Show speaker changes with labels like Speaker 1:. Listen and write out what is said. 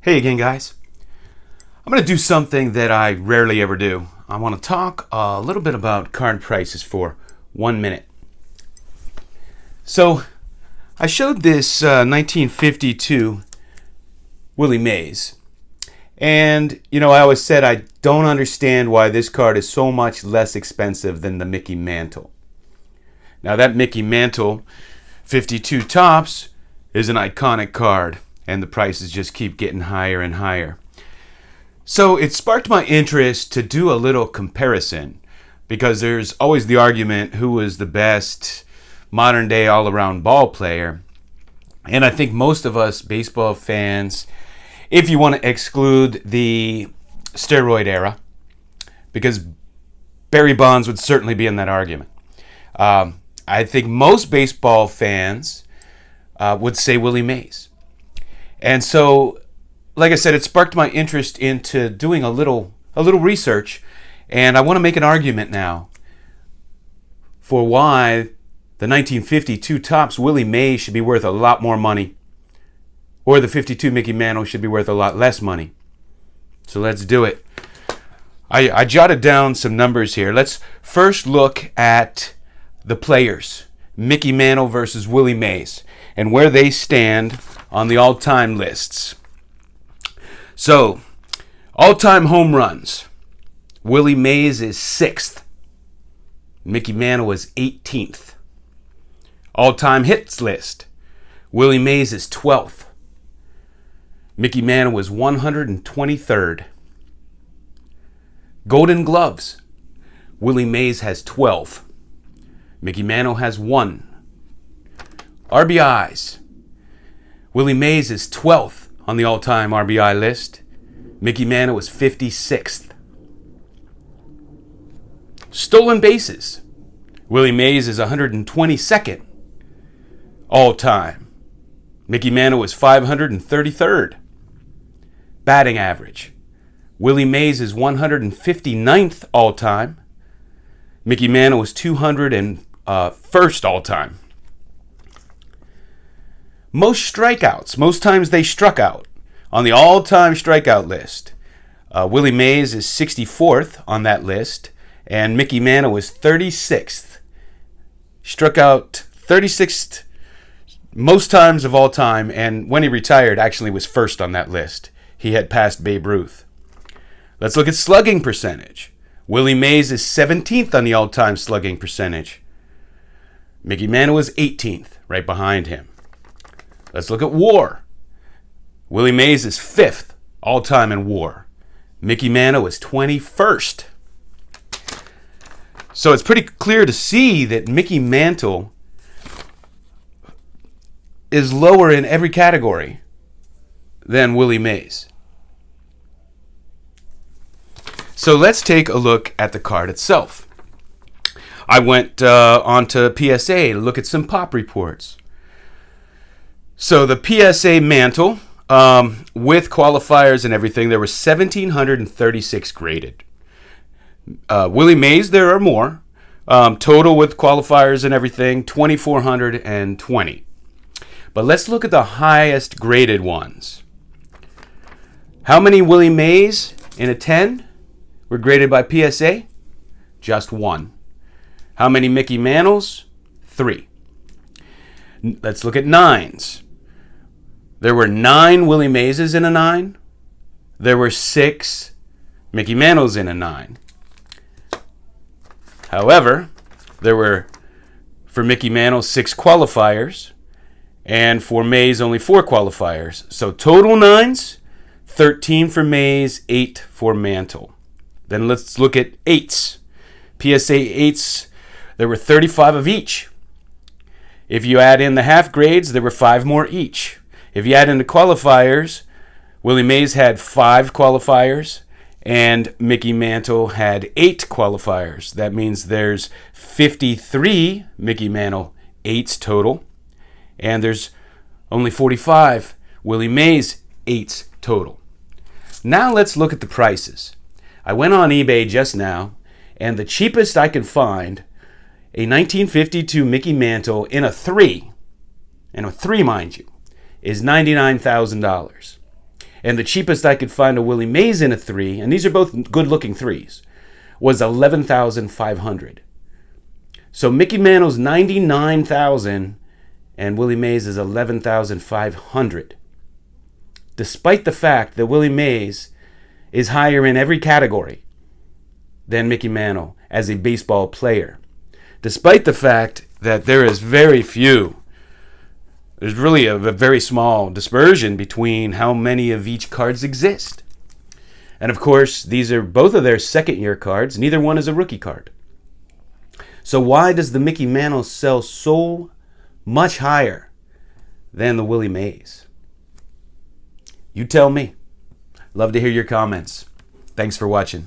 Speaker 1: Hey again, guys. I'm going to do something that I rarely ever do. I want to talk a little bit about card prices for 1 minute. So, I showed this 1952 Willie Mays. And, I always said I don't understand why this card is so much less expensive than the Mickey Mantle. Now, that Mickey Mantle 52 Topps is an iconic card, and the prices just keep getting higher and higher. So it sparked my interest to do a little comparison, because there's always the argument who is the best modern day all-around ball player. And I think most of us baseball fans, if you want to exclude the steroid era, because Barry Bonds would certainly be in that argument, I think most baseball fans would say Willie Mays. And so, like I said, it sparked my interest into doing a little research, and I want to make an argument now for why the 1952 Topps Willie Mays should be worth a lot more money, or the 52 Mickey Mantle should be worth a lot less money. So let's do it. I jotted down some numbers here. Let's first look at the players, Mickey Mantle versus Willie Mays, and where they stand on the all-time lists. So, all-time home runs. Willie Mays is 6th. Mickey Mantle is 18th. All-time hits list. Willie Mays is 12th. Mickey Mantle is 123rd. Golden Gloves. Willie Mays has 12. Mickey Mantle has 1. RBIs. Willie Mays is 12th on the all-time RBI list. Mickey Mantle is 56th. Stolen bases. Willie Mays is 122nd all-time. Mickey Mantle is 533rd. Batting average. Willie Mays is 159th all-time. Mickey Mantle is 201st all-time. Most strikeouts, most times they struck out on the all-time strikeout list. Willie Mays is 64th on that list, and Mickey Mantle is 36th. Struck out 36th most times of all time, and when he retired, actually was first on that list. He had passed Babe Ruth. Let's look at slugging percentage. Willie Mays is 17th on the all-time slugging percentage. Mickey Mantle is 18th, right behind him. Let's look at WAR. Willie Mays is 5th all-time in WAR. Mickey Mantle is 21st. So it's pretty clear to see that Mickey Mantle is lower in every category than Willie Mays. So let's take a look at the card itself. I went onto PSA to look at some pop reports. So the PSA Mantle, with qualifiers and everything, there were 1,736 graded. Willie Mays, there are more. Total with qualifiers and everything, 2,420. But let's look at the highest graded ones. How many Willie Mays in a 10 were graded by PSA? Just 1. How many Mickey Mantles? 3. Let's look at 9s. There were 9 Willie Mayses in a 9. There were 6 Mickey Mantles in a 9. However, there were, for Mickey Mantle, 6 qualifiers, and for Mays, only 4 qualifiers. So total 9s, 13 for Mays, 8 for Mantle. Then let's look at 8s. PSA 8s, there were 35 of each. If you add in the half grades, there were 5 more each. If you add in the qualifiers, Willie Mays had 5 qualifiers, and Mickey Mantle had 8 qualifiers. That means there's 53 Mickey Mantle 8s total, and there's only 45 Willie Mays 8s total. Now let's look at the prices. I went on eBay just now, and the cheapest I could find, a 1952 Mickey Mantle in a 3, and a 3, mind you, is $99,000. And the cheapest I could find a Willie Mays in a 3, and these are both good-looking 3s, was $11,500. So Mickey Mantle's $99,000 and Willie Mays is $11,500. Despite the fact that Willie Mays is higher in every category than Mickey Mantle as a baseball player. Despite the fact that there's really a very small dispersion between how many of each cards exist. And of course, these are both of their second-year cards. Neither one is a rookie card. So why does the Mickey Mantle sell so much higher than the Willie Mays? You tell me. Love to hear your comments. Thanks for watching.